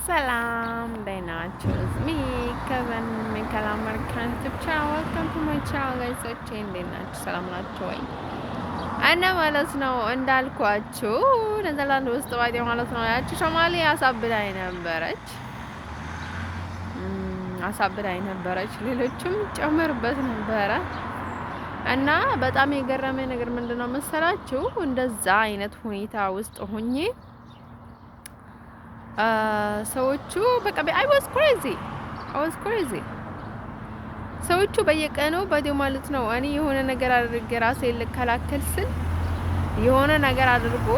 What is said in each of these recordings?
ሰላም እንዴት ናችሁ? ሚ ከቨን ሚካኤል አሜሪካን ቻው ወልካም ቱ ማይ ቻናል ጋይሶቼ፣ እንዴት ናችሁ? ሰላም ናችሁ ወይ? እና ማለት ነው እንዳልኳችሁ ኔዘርላንድ ውስጥ ባይዴ ማለት ነው ያቺ ሶማሌ አሳብዳኝ ነበረች ሌሎችም ጨምርበት ነበረ። እና በጣም የገረመኝ ነገር ምንድነው መሰላችሁ? እንደዛ አይነት ሁኔታ ውስጥ ሆኜ ሰዎቹ በቃ አይ ዋዝ ክሬዚ ሰዎቹ በየቀኑ ባዲው ማለት ነው እኔ የሆነ ነገር አድርጌ ራሴን ልከላከል ስል የሆነ ነገር አድርጎ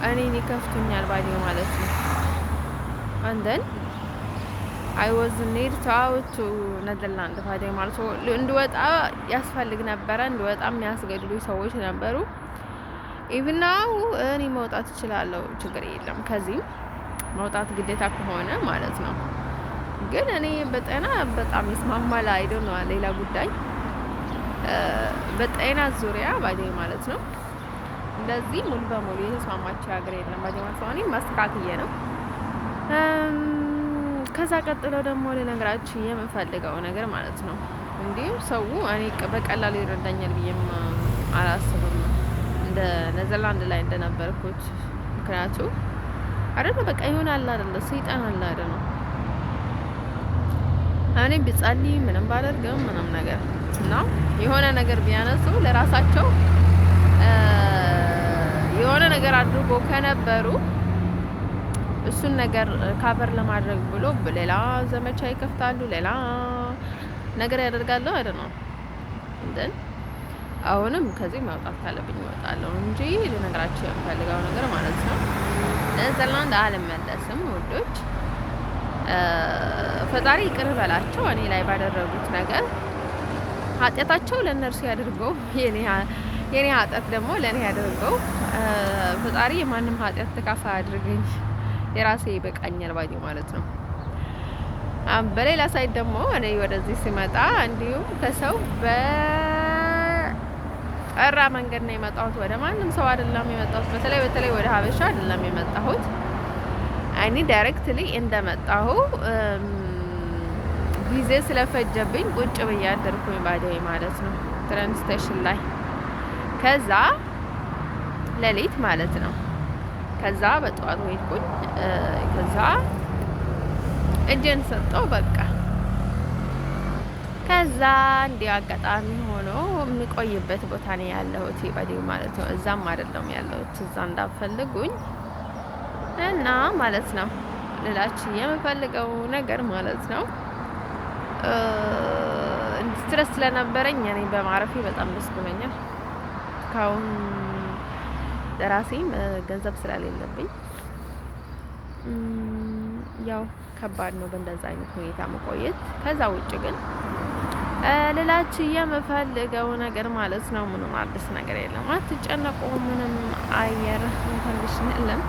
እኔን ይከፍቱኛል ባዲው ማለት ነው። and then I was need to ኔዘርላንድ ባዲው ማለት ነው እንድወጣ ያስፈልግ ነበረ። እንድወጣ የሚያስገድዱ ሰዎች ነበሩ። even now እኔ መውጣት እችላለሁ፣ ችግር የለም ከዚህ መውጣት ግዴታ ከሆነ ማለት ነው። ግን እኔ በጤና በጣም ይስማማል አይደል ነው ሌላ ጉዳይ። በጤና ዙሪያ ባዲው ማለት ነው እንደዚህ ሙሉ በሙሉ የተስማማቸው ሀገር የለም ባዲው ማለት ነው። እኔ ማስተካከየ ነው። ከዛ ቀጥሎ ደግሞ ለነገራችሁ የምፈልገው ነገር ማለት ነው እንዲሁ ሰው እኔ በቀላሉ ይረዳኛል ብዬም አላስብም እንደ ኔዘርላንድ ላይ እንደነበርኩት። ምክንያቱም አይደል በቃ ይሆናል አይደል ሰይጣን አለ አይደል ነው እኔ ቢጻልይ ምንም ባደርግም ምንም ነገር እና የሆነ ነገር ቢያነሱ ለራሳቸው የሆነ ነገር አድርጎ ከነበሩ እሱን ነገር ካቨር ለማድረግ ብሎ ሌላ ዘመቻ ይከፍታሉ፣ ሌላ ነገር ያደርጋሉ አይደል ነው። እንደን አሁንም ከዚህ ማውጣት ካለብኝ እወጣለሁ እንጂ ለነገራችሁ የምፈልገው ነገር ማለት ነው ኔዘርላንድ አልመለስም ውዶች። ፈጣሪ ይቅር በላቸው እኔ ላይ ባደረጉት ነገር። ኃጢአታቸው ለእነርሱ ያድርገው፣ የኔ ኃጢአት ደግሞ ለእኔ ያድርገው። ፈጣሪ የማንም ኃጢአት ተካፋይ አድርገኝ፣ የራሴ ይበቃኛል ባይ ማለት ነው። በሌላ ሳይድ ደግሞ እኔ ወደዚህ ሲመጣ እንዲሁም ከሰው በጠራ መንገድ ነው የመጣሁት። ወደ ማንም ሰው አይደለም የመጣሁት። በተለይ ወደ ሀበሻ አይደለም የመጣሁት። እኔ ዳይሬክትሊ እንደመጣሁ ጊዜ ስለፈጀብኝ ቁጭ ብዬ አደርኩኝ ባዲው ማለት ነው ትሬን ስቴሽን ላይ። ከዛ ሌሊት ማለት ነው። ከዛ በጠዋት ሄድኩኝ። ከዛ እጄን ሰጠው በቃ። ከዛ እንዲህ አጋጣሚ ሆኖ የሚቆይበት ቦታ ነው ያለሁት ባዲው ማለት ነው። እዛም አይደለም ያለሁት፣ እዛ እንዳፈልጉኝ እና ማለት ነው ልላችሁ የምፈልገው ነገር ማለት ነው ስትረስ ስለነበረኝ እኔ በማረፌ በጣም ደስ ብሎኛል። ካሁን ለራሴም ገንዘብ ስለሌለብኝ ያው ከባድ ነው በእንደዛ አይነት ሁኔታ መቆየት። ከዛ ውጭ ግን ልላችሁ የምፈልገው ነገር ማለት ነው ምንም አዲስ ነገር የለም። አትጨነቁ፣ ምንም አየር ኮንዲሽን የለም።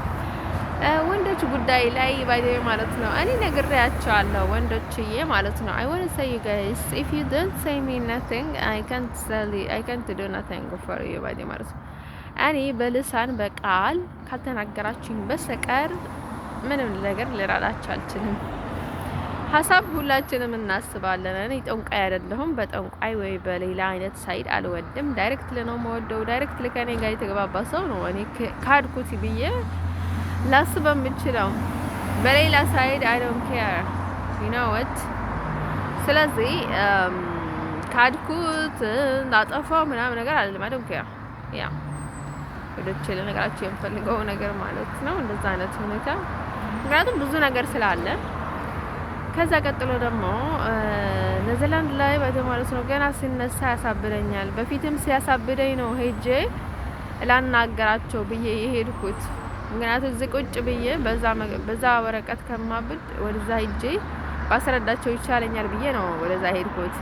ወንዶች ጉዳይ ላይ ባይደው ማለት ነው እኔ ነግሬያቸዋለሁ ወንዶችዬ ማለት ነው። I want to say you guys if you don't say me nothing I can't do nothing for you ባይደው ማለት ነው። እኔ በልሳን በቃል ካልተናገራችሁኝ በስተቀር ምንም ነገር ልራዳችሁ አልችልም። ሀሳብ ሁላችንም እናስባለን። እኔ ጠንቋይ አይደለሁም። በጠንቋይ ወይ በሌላ አይነት ሳይድ አልወድም። ዳይሬክት ነው የምወደው። ዳይሬክት ከኔ ጋር የተግባባ ሰው ነው እኔ ካድኩት ብዬ ላስብ የምችለው። በሌላ ሳይድ I don't care you know what። ስለዚህ ካድኩት እንዳጠፋው ምናምን ነገር አይደለም። I don't care ያ ወደች ለነገራችሁ የምፈልገው ነገር ማለት ነው እንደዛ አይነት ሁኔታ። ምክንያቱም ብዙ ነገር ስላለ። ከዛ ቀጥሎ ደግሞ ኔዘርላንድ ላይ ማለት ነው ገና ሲነሳ ያሳብደኛል። በፊትም ሲያሳብደኝ ነው ሄጄ ላናገራቸው ብዬ የሄድኩት። ምክንያቱም እዚህ ቁጭ ብዬ በዛ ወረቀት ከማብድ ወደዛ ሄጄ ባስረዳቸው ይቻለኛል ብዬ ነው ወደዛ ሄድኩት።